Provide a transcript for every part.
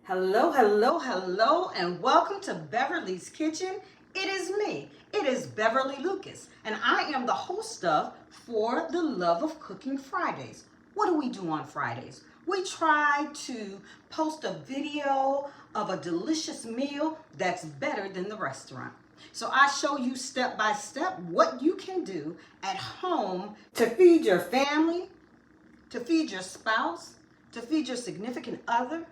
Hello, hello, hello, and welcome to Beverly's Kitchen. It is me. It is Beverly Lucas, and I am the host of For the Love of Cooking Fridays. What do we do on Fridays? We try to post a video of a delicious meal that's better than the restaurant. So I show you step by step what you can do at home to feed your family, to feed your spouse, to feed your significant other,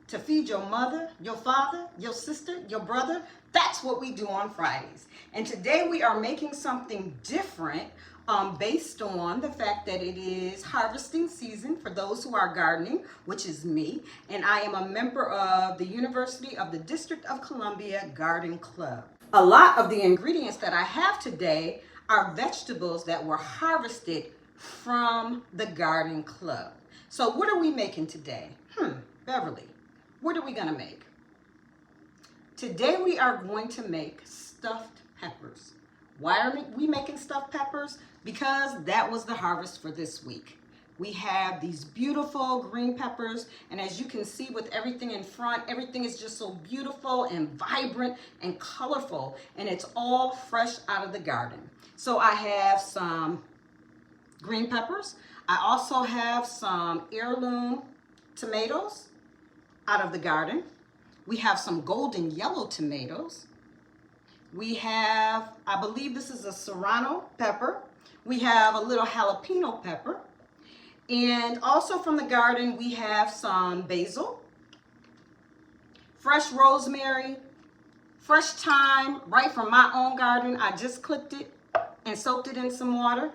to feed your mother, your father, your sister, your brother. That's what we do on Fridays. And today we are making something different based on the fact that it is harvesting season for those who are gardening, which is me. And I am a member of the University of the District of Columbia Garden Club. A lot of the ingredients that I have today are vegetables that were harvested from the garden club. So what are we making today? Beverly, what are we gonna make? Today we are going to make stuffed peppers. Why are we making stuffed peppers? Because that was the harvest for this week. We have these beautiful green peppers, and as you can see with everything in front, everything is just so beautiful and vibrant and colorful, and it's all fresh out of the garden. So I have some green peppers. I also have some heirloom tomatoes out of the garden. We have some golden yellow tomatoes. We have, I believe this is a serrano pepper. We have a little jalapeno pepper. And also from the garden, we have some basil, fresh rosemary, fresh thyme, right from my own garden. I just clipped it and soaked it in some water.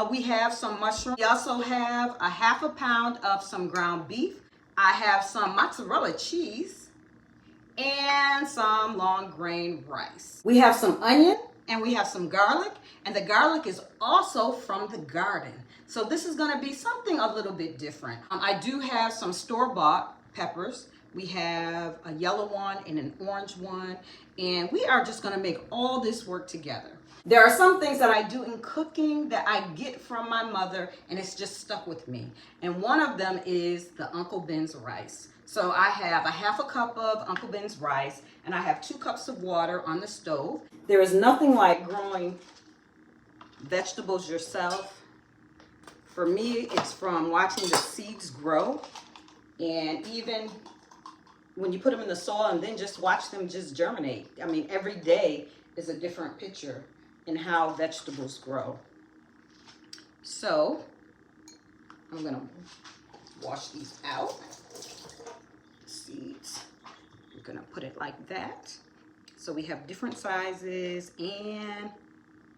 We have some mushrooms. We also have a half a pound of some ground beef. I have some mozzarella cheese and some long grain rice. We have some onion and we have some garlic, and the garlic is also from the garden. So this is gonna be something a little bit different. I do have some store-bought peppers. We have a yellow one and an orange one, and we are just gonna make all this work together. There are some things that I do in cooking that I get from my mother, and it's just stuck with me. And one of them is the Uncle Ben's rice. So I have a half a cup of Uncle Ben's rice, and I have 2 cups of water on the stove. There is nothing like growing vegetables yourself. For me, it's from watching the seeds grow, and even when you put them in the soil and then just watch them just germinate. I mean, every day is a different picture in how vegetables grow. So I'm gonna wash these out. Seeds, I'm gonna put it like that. So we have different sizes and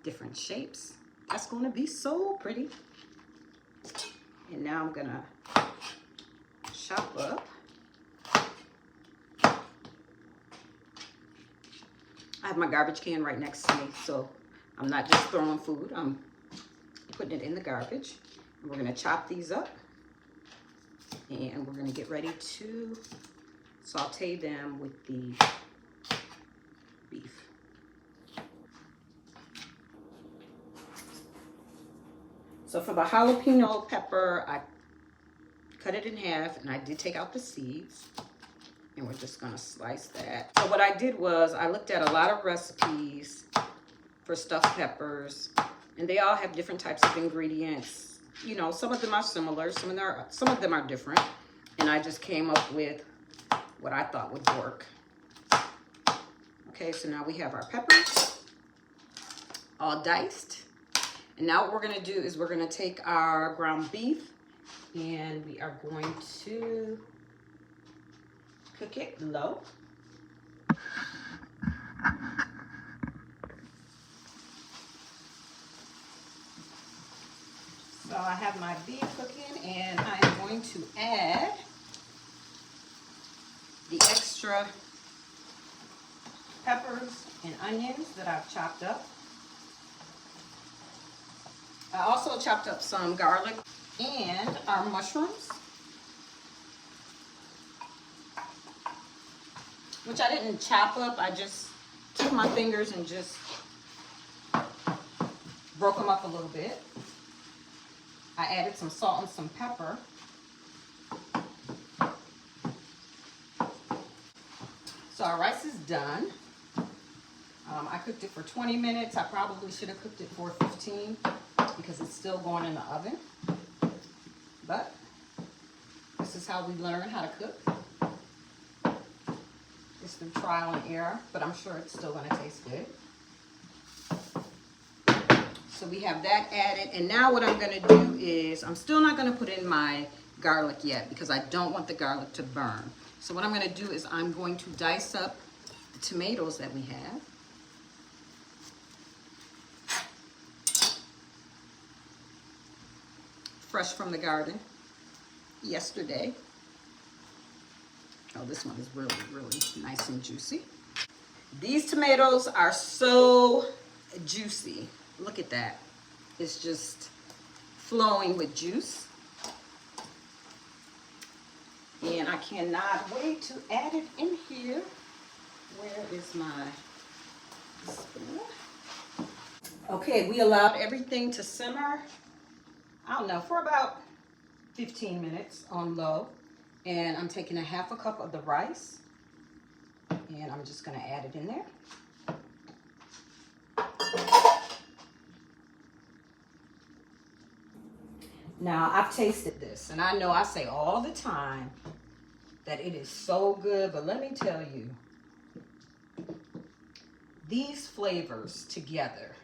different shapes. That's gonna be so pretty. And now I'm gonna chop up. I have my garbage can right next to me, so I'm not just throwing food, I'm putting it in the garbage. And we're gonna chop these up, and we're gonna get ready to saute them with the beef. So for the jalapeno pepper, I cut it in half, and I did take out the seeds. And we're just gonna slice that. So what I did was I looked at a lot of recipes for stuffed peppers, and they all have different types of ingredients. You know, some of them are similar, some of them are different. And I just came up with what I thought would work. Okay, so now we have our peppers all diced. And now what we're gonna do is we're gonna take our ground beef, and we are going to cook it low. So I have my beef cooking, and I am going to add the extra peppers and onions that I've chopped up. I also chopped up some garlic and our mushrooms, which I didn't chop up. I just took my fingers and just broke them up a little bit. I added some salt and some pepper. our rice is done. I cooked it for 20 minutes. I probably should have cooked it for 15 because it's still going in the oven. But this is how we learn how to cook. It's through trial and error, but I'm sure it's still going to taste good. So we have that added, and now what I'm going to do is, I'm still not going to put in my garlic yet because I don't want the garlic to burn. So what I'm going to do is I'm going to dice up the tomatoes that we have. Fresh from the garden yesterday. Oh, this one is really, really nice and juicy. These tomatoes are so juicy. Look at that. It's just flowing with juice. And I cannot wait to add it in here. Where is my spoon? Okay, we allowed everything to simmer, I don't know, for about 15 minutes on low. And I'm taking a half a cup of the rice and I'm just gonna add it in there. Now, I've tasted this, and I know I say all the time that it is so good, but let me tell you, these flavors together,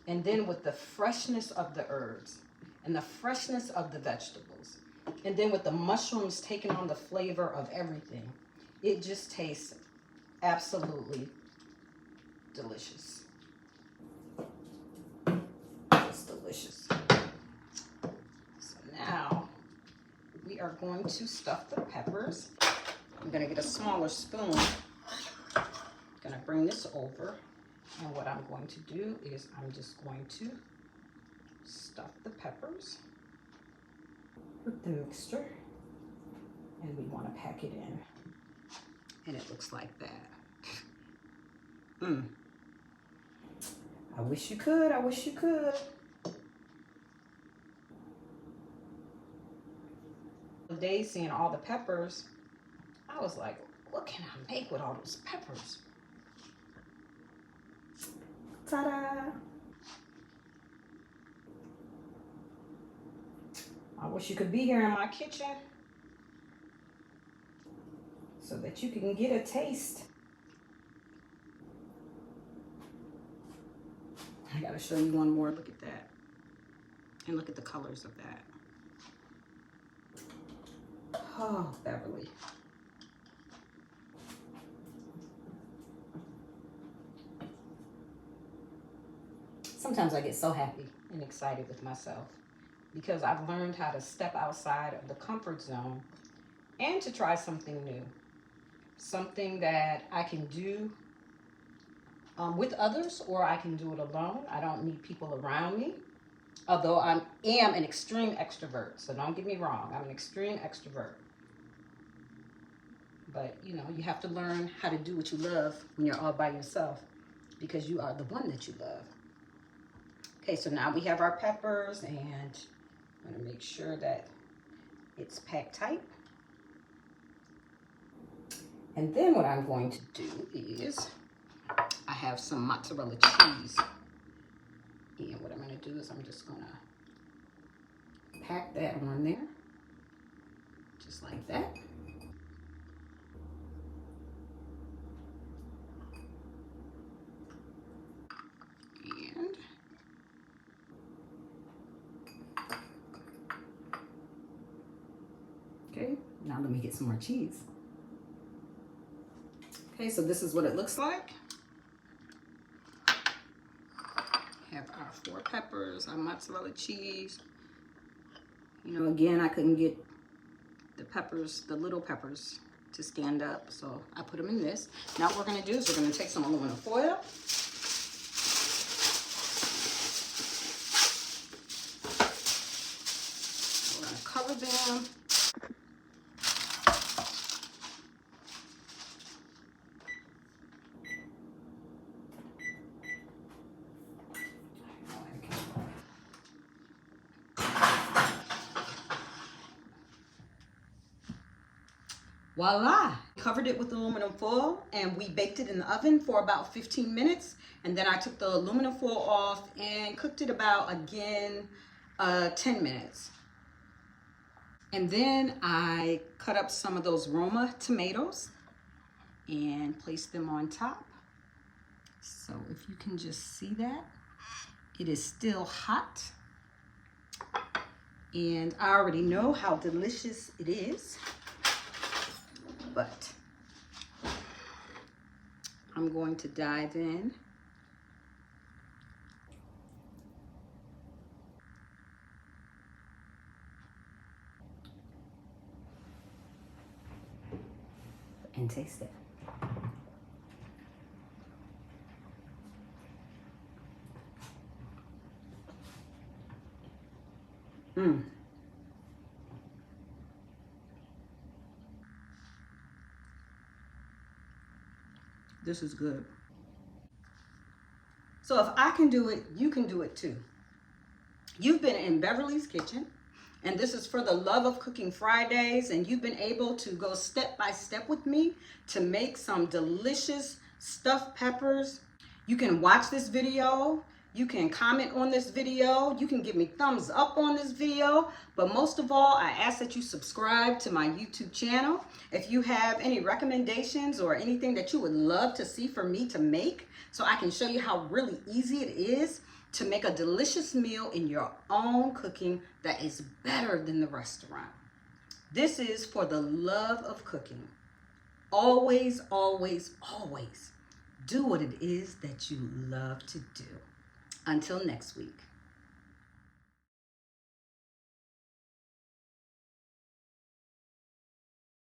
and then with the freshness of the herbs, and the freshness of the vegetables, and then with the mushrooms taking on the flavor of everything, it just tastes absolutely delicious. It's delicious. Now, we are going to stuff the peppers. I'm going to get a smaller spoon. I'm going to bring this over. And what I'm going to do is I'm just going to stuff the peppers with the mixture. And we want to pack it in. And it looks like that. I wish you could. I wish you could. Days seeing all the peppers, I was like, what can I make with all those peppers? Ta-da! I wish you could be here in my kitchen so that you can get a taste. I gotta show you one more. Look at that. And look at the colors of that. Oh, Beverly. Sometimes I get so happy and excited with myself because I've learned how to step outside of the comfort zone and to try something new. Something that I can do with others, or I can do it alone. I don't need people around me. Although I am an extreme extrovert, so don't get me wrong, I'm an extreme extrovert. But, you know, you have to learn how to do what you love when you're all by yourself because you are the one that you love. Okay, so now we have our peppers, and I'm going to make sure that it's packed tight. And then what I'm going to do is I have some mozzarella cheese. And what I'm going to do is I'm just going to pack that on there, just like that. And okay, now let me get some more cheese. Okay, so this is what it looks like. Have our 4 peppers, our mozzarella cheese. You know, again, I couldn't get the peppers, the little peppers, to stand up, so I put them in this. Now what we're gonna do is we're gonna take some aluminum foil. We're gonna cover them. Voila! Covered it with aluminum foil and we baked it in the oven for about 15 minutes. And then I took the aluminum foil off and cooked it about, again, 10 minutes. And then I cut up some of those Roma tomatoes and placed them on top. So if you can just see that, it is still hot. And I already know how delicious it is, but I'm going to dive in. And taste it. This is good. So if I can do it, you can do it too. You've been in Beverly's Kitchen, and this is for the Love of Cooking Fridays, and you've been able to go step by step with me to make some delicious stuffed peppers. You can watch this video. You can comment on this video. You can give me thumbs up on this video. But most of all, I ask that you subscribe to my YouTube channel. If you have any recommendations or anything that you would love to see for me to make, so I can show you how really easy it is to make a delicious meal in your own cooking that is better than the restaurant. This is for the love of cooking. Always, always, always do what it is that you love to do. Until next week.